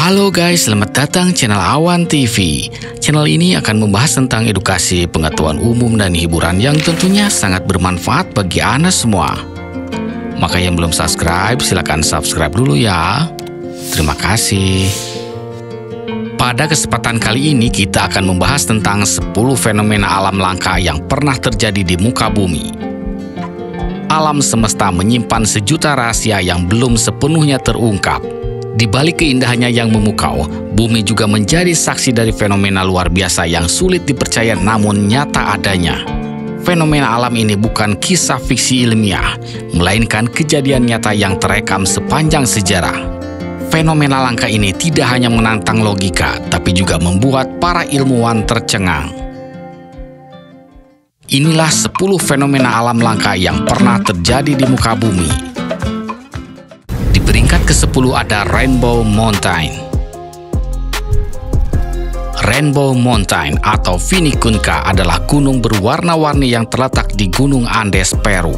Halo guys, selamat datang channel Awan TV. Channel ini akan membahas tentang edukasi, pengetahuan umum, dan hiburan yang tentunya sangat bermanfaat bagi Anda semua. Maka yang belum subscribe, silahkan subscribe dulu ya. Terima kasih. Pada kesempatan kali ini kita akan membahas tentang 10 fenomena alam langka yang pernah terjadi di muka bumi. Alam semesta menyimpan sejuta rahasia yang belum sepenuhnya terungkap. Di balik keindahannya yang memukau, bumi juga menjadi saksi dari fenomena luar biasa yang sulit dipercaya namun nyata adanya. Fenomena alam ini bukan kisah fiksi ilmiah, melainkan kejadian nyata yang terekam sepanjang sejarah. Fenomena langka ini tidak hanya menantang logika, tapi juga membuat para ilmuwan tercengang. Inilah 10 fenomena alam langka yang pernah terjadi di muka bumi. Di peringkat ke-10 ada Rainbow Mountain. Rainbow Mountain atau Vinicunca adalah gunung berwarna-warni yang terletak di Gunung Andes, Peru.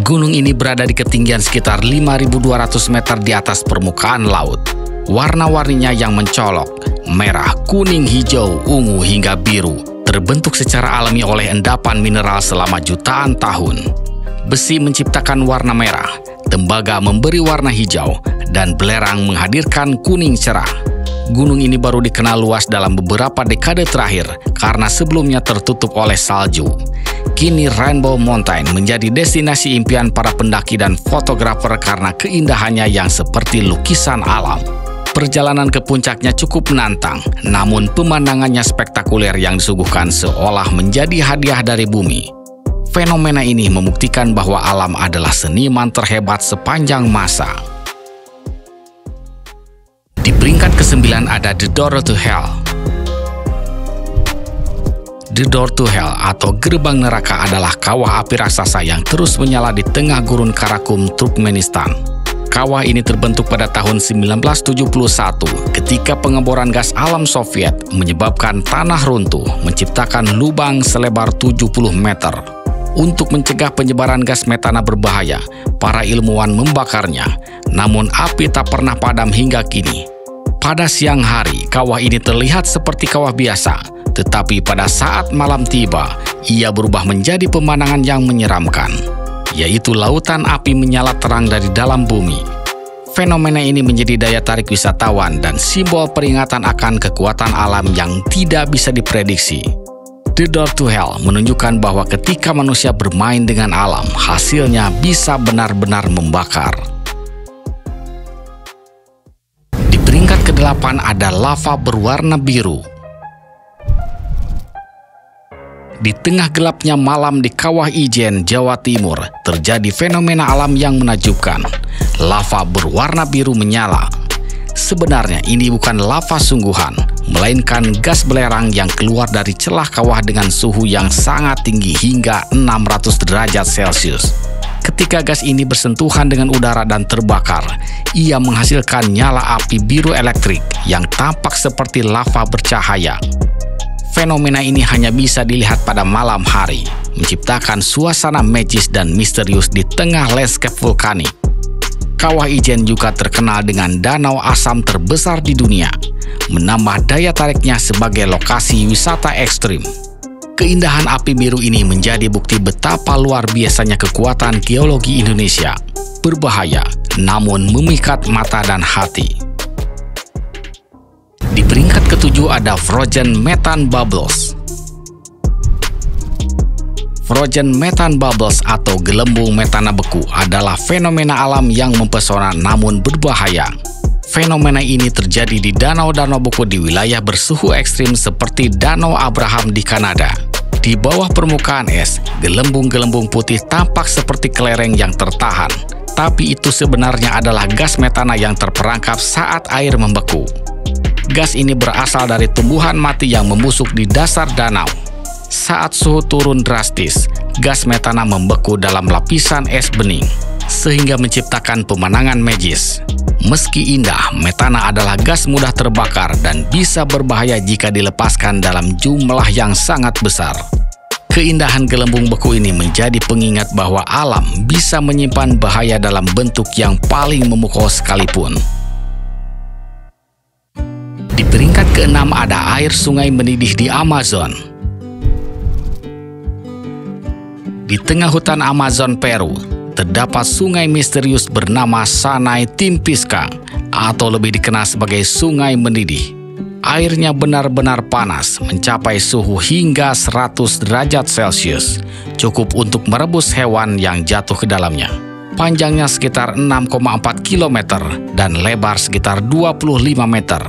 Gunung ini berada di ketinggian sekitar 5.200 meter di atas permukaan laut. Warna-warninya yang mencolok, merah, kuning, hijau, ungu, hingga biru, terbentuk secara alami oleh endapan mineral selama jutaan tahun. Besi menciptakan warna merah, tembaga memberi warna hijau, dan belerang menghadirkan kuning cerah. Gunung ini baru dikenal luas dalam beberapa dekade terakhir karena sebelumnya tertutup oleh salju. Kini Rainbow Mountain menjadi destinasi impian para pendaki dan fotografer karena keindahannya yang seperti lukisan alam. Perjalanan ke puncaknya cukup menantang, namun pemandangannya spektakuler yang disuguhkan seolah menjadi hadiah dari bumi. Fenomena ini membuktikan bahwa alam adalah seniman terhebat sepanjang masa. Di peringkat ke-9 ada The Door to Hell. The Door to Hell atau Gerbang Neraka adalah kawah api raksasa yang terus menyala di tengah gurun Karakum, Turkmenistan. Kawah ini terbentuk pada tahun 1971 ketika pengeboran gas alam Soviet menyebabkan tanah runtuh, menciptakan lubang selebar 70 meter. Untuk mencegah penyebaran gas metana berbahaya, para ilmuwan membakarnya, namun api tak pernah padam hingga kini. Pada siang hari, kawah ini terlihat seperti kawah biasa, tetapi pada saat malam tiba, ia berubah menjadi pemandangan yang menyeramkan, yaitu lautan api menyala terang dari dalam bumi. Fenomena ini menjadi daya tarik wisatawan dan simbol peringatan akan kekuatan alam yang tidak bisa diprediksi. The Door to Hell menunjukkan bahwa ketika manusia bermain dengan alam, hasilnya bisa benar-benar membakar. Di peringkat ke-8 ada lava berwarna biru. Di tengah gelapnya malam di Kawah Ijen, Jawa Timur, terjadi fenomena alam yang menakjubkan. Lava berwarna biru menyala. Sebenarnya ini bukan lava sungguhan, melainkan gas belerang yang keluar dari celah kawah dengan suhu yang sangat tinggi hingga 600 derajat Celcius. Ketika gas ini bersentuhan dengan udara dan terbakar, ia menghasilkan nyala api biru elektrik yang tampak seperti lava bercahaya. Fenomena ini hanya bisa dilihat pada malam hari, menciptakan suasana magis dan misterius di tengah landscape vulkanik. Kawah Ijen juga terkenal dengan danau asam terbesar di dunia, menambah daya tariknya sebagai lokasi wisata ekstrim. Keindahan api biru ini menjadi bukti betapa luar biasanya kekuatan geologi Indonesia. Berbahaya, namun memikat mata dan hati. Di peringkat ke-7 ada Frozen Methane Bubbles. Frozen Methane Bubbles atau gelembung metana beku adalah fenomena alam yang mempesona namun berbahaya. Fenomena ini terjadi di danau-danau beku di wilayah bersuhu ekstrim seperti Danau Abraham di Kanada. Di bawah permukaan es, gelembung-gelembung putih tampak seperti kelereng yang tertahan, tapi itu sebenarnya adalah gas metana yang terperangkap saat air membeku. Gas ini berasal dari tumbuhan mati yang membusuk di dasar danau. Saat suhu turun drastis, gas metana membeku dalam lapisan es bening, sehingga menciptakan pemandangan magis. Meski indah, metana adalah gas mudah terbakar dan bisa berbahaya jika dilepaskan dalam jumlah yang sangat besar. Keindahan gelembung beku ini menjadi pengingat bahwa alam bisa menyimpan bahaya dalam bentuk yang paling memukau sekalipun. Di peringkat ke-6 ada air sungai mendidih di Amazon. Di tengah hutan Amazon Peru, terdapat sungai misterius bernama Sanay Timpisca, atau lebih dikenal sebagai sungai mendidih. Airnya benar-benar panas, mencapai suhu hingga 100 derajat Celcius, cukup untuk merebus hewan yang jatuh ke dalamnya. Panjangnya sekitar 6,4 km dan lebar sekitar 25 meter,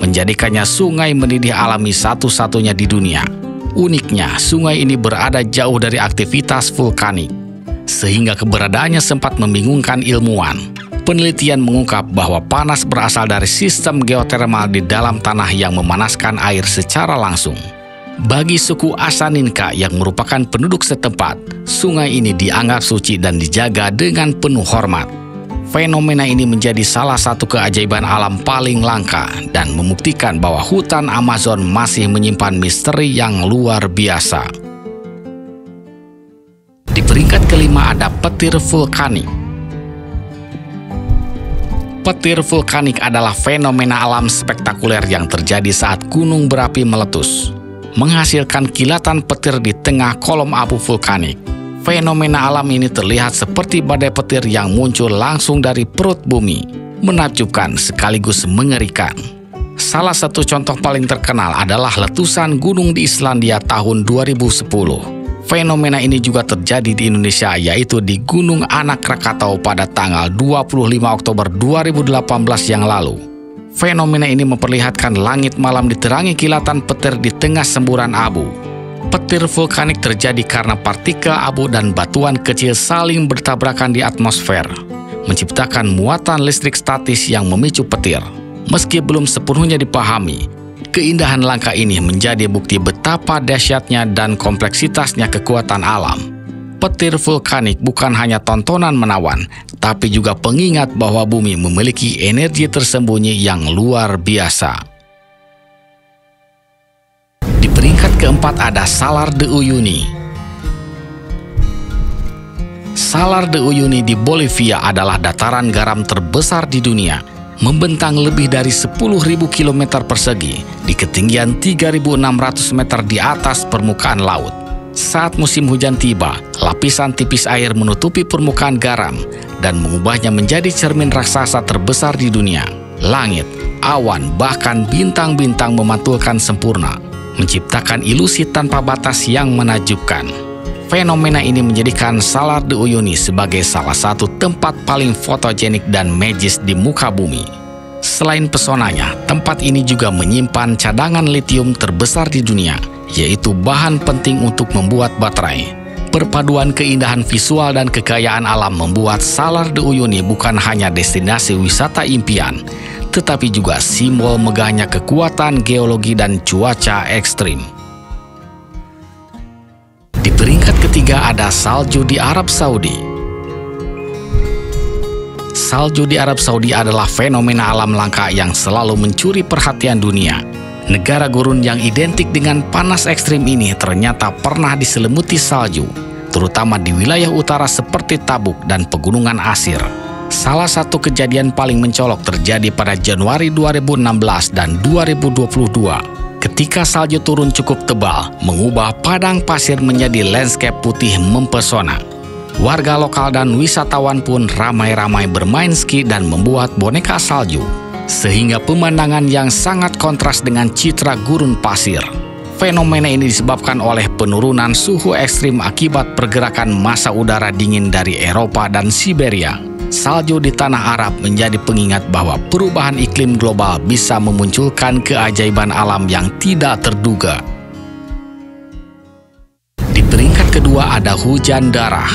menjadikannya sungai mendidih alami satu-satunya di dunia. Uniknya, sungai ini berada jauh dari aktivitas vulkanik, sehingga keberadaannya sempat membingungkan ilmuwan. Penelitian mengungkap bahwa panas berasal dari sistem geotermal di dalam tanah yang memanaskan air secara langsung. Bagi suku Asaninka yang merupakan penduduk setempat, sungai ini dianggap suci dan dijaga dengan penuh hormat. Fenomena ini menjadi salah satu keajaiban alam paling langka dan membuktikan bahwa hutan Amazon masih menyimpan misteri yang luar biasa. Di peringkat ke-5 ada petir vulkanik. Petir vulkanik adalah fenomena alam spektakuler yang terjadi saat gunung berapi meletus, menghasilkan kilatan petir di tengah kolom abu vulkanik. Fenomena alam ini terlihat seperti badai petir yang muncul langsung dari perut bumi, menakjubkan sekaligus mengerikan. Salah satu contoh paling terkenal adalah letusan gunung di Islandia tahun 2010. Fenomena ini juga terjadi di Indonesia, yaitu di Gunung Anak Krakatau pada tanggal 25 Oktober 2018 yang lalu. Fenomena ini memperlihatkan langit malam diterangi kilatan petir di tengah semburan abu. Petir vulkanik terjadi karena partikel abu dan batuan kecil saling bertabrakan di atmosfer, menciptakan muatan listrik statis yang memicu petir. Meski belum sepenuhnya dipahami, keindahan langka ini menjadi bukti betapa dahsyatnya dan kompleksitasnya kekuatan alam. Petir vulkanik bukan hanya tontonan menawan, tapi juga pengingat bahwa bumi memiliki energi tersembunyi yang luar biasa. Di peringkat ke-4 ada Salar de Uyuni. Salar de Uyuni di Bolivia adalah dataran garam terbesar di dunia, membentang lebih dari 10.000 km persegi di ketinggian 3.600 meter di atas permukaan laut. Saat musim hujan tiba, lapisan tipis air menutupi permukaan garam dan mengubahnya menjadi cermin raksasa terbesar di dunia. Langit, awan, bahkan bintang-bintang memantulkan sempurna, menciptakan ilusi tanpa batas yang menakjubkan. Fenomena ini menjadikan Salar de Uyuni sebagai salah satu tempat paling fotogenik dan magis di muka bumi. Selain pesonanya, tempat ini juga menyimpan cadangan litium terbesar di dunia, yaitu bahan penting untuk membuat baterai. Perpaduan keindahan visual dan kekayaan alam membuat Salar de Uyuni bukan hanya destinasi wisata impian, tetapi juga simbol megahnya kekuatan geologi dan cuaca ekstrim. Di peringkat ketiga ada salju di Arab Saudi. Salju di Arab Saudi adalah fenomena alam langka yang selalu mencuri perhatian dunia. Negara gurun yang identik dengan panas ekstrim ini ternyata pernah diselimuti salju, terutama di wilayah utara seperti Tabuk dan Pegunungan Asir. Salah satu kejadian paling mencolok terjadi pada Januari 2016 dan 2022. Ketika salju turun cukup tebal, mengubah padang pasir menjadi landscape putih mempesona. Warga lokal dan wisatawan pun ramai-ramai bermain ski dan membuat boneka salju, sehingga pemandangan yang sangat kontras dengan citra gurun pasir. Fenomena ini disebabkan oleh penurunan suhu ekstrim akibat pergerakan massa udara dingin dari Eropa dan Siberia. Salju di tanah Arab menjadi pengingat bahwa perubahan iklim global bisa memunculkan keajaiban alam yang tidak terduga. Di peringkat kedua ada hujan darah.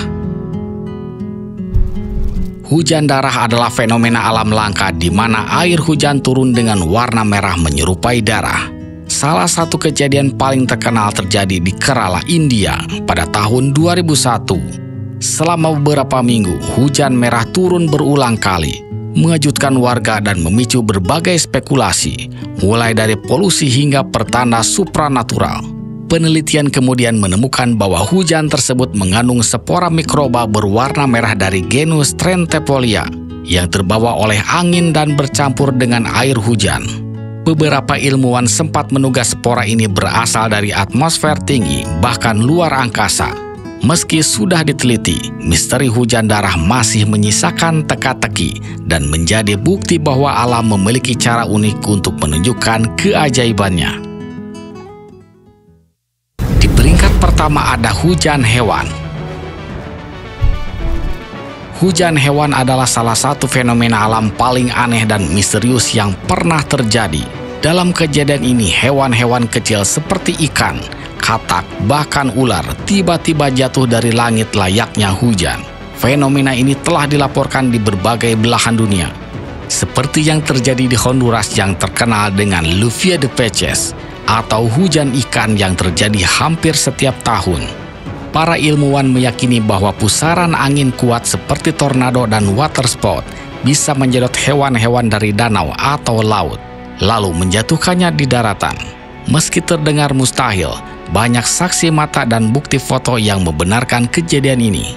Hujan darah adalah fenomena alam langka di mana air hujan turun dengan warna merah menyerupai darah. Salah satu kejadian paling terkenal terjadi di Kerala, India pada tahun 2001. Selama beberapa minggu, hujan merah turun berulang kali, mengejutkan warga dan memicu berbagai spekulasi, mulai dari polusi hingga pertanda supranatural. Penelitian kemudian menemukan bahwa hujan tersebut mengandung spora mikroba berwarna merah dari genus Trentepolia yang terbawa oleh angin dan bercampur dengan air hujan. Beberapa ilmuwan sempat menduga spora ini berasal dari atmosfer tinggi, bahkan luar angkasa. Meski sudah diteliti, misteri hujan darah masih menyisakan teka-teki dan menjadi bukti bahwa alam memiliki cara unik untuk menunjukkan keajaibannya. Di peringkat pertama ada hujan hewan. Hujan hewan adalah salah satu fenomena alam paling aneh dan misterius yang pernah terjadi. Dalam kejadian ini, hewan-hewan kecil seperti ikan, katak, bahkan ular tiba-tiba jatuh dari langit layaknya hujan. Fenomena ini telah dilaporkan di berbagai belahan dunia. Seperti yang terjadi di Honduras yang terkenal dengan Lluvia de Peces, atau hujan ikan yang terjadi hampir setiap tahun. Para ilmuwan meyakini bahwa pusaran angin kuat seperti tornado dan waterspout bisa menjedot hewan-hewan dari danau atau laut, lalu menjatuhkannya di daratan. Meski terdengar mustahil, banyak saksi mata dan bukti foto yang membenarkan kejadian ini.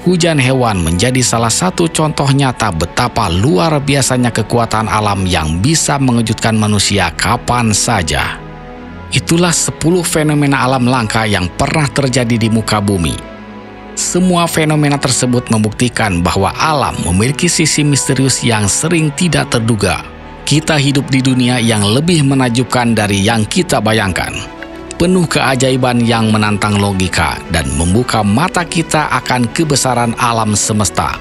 Hujan hewan menjadi salah satu contoh nyata betapa luar biasanya kekuatan alam yang bisa mengejutkan manusia kapan saja. Itulah 10 fenomena alam langka yang pernah terjadi di muka bumi. Semua fenomena tersebut membuktikan bahwa alam memiliki sisi misterius yang sering tidak terduga. Kita hidup di dunia yang lebih menakjubkan dari yang kita bayangkan. Penuh keajaiban yang menantang logika dan membuka mata kita akan kebesaran alam semesta.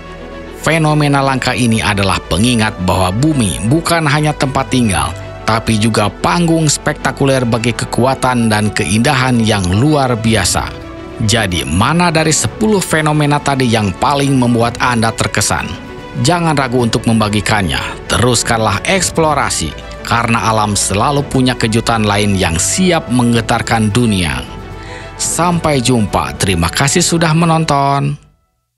Fenomena langka ini adalah pengingat bahwa bumi bukan hanya tempat tinggal, tapi juga panggung spektakuler bagi kekuatan dan keindahan yang luar biasa. Jadi, mana dari 10 fenomena tadi yang paling membuat Anda terkesan? Jangan ragu untuk membagikannya. Teruskanlah eksplorasi, karena alam selalu punya kejutan lain yang siap menggetarkan dunia. Sampai jumpa. Terima kasih sudah menonton.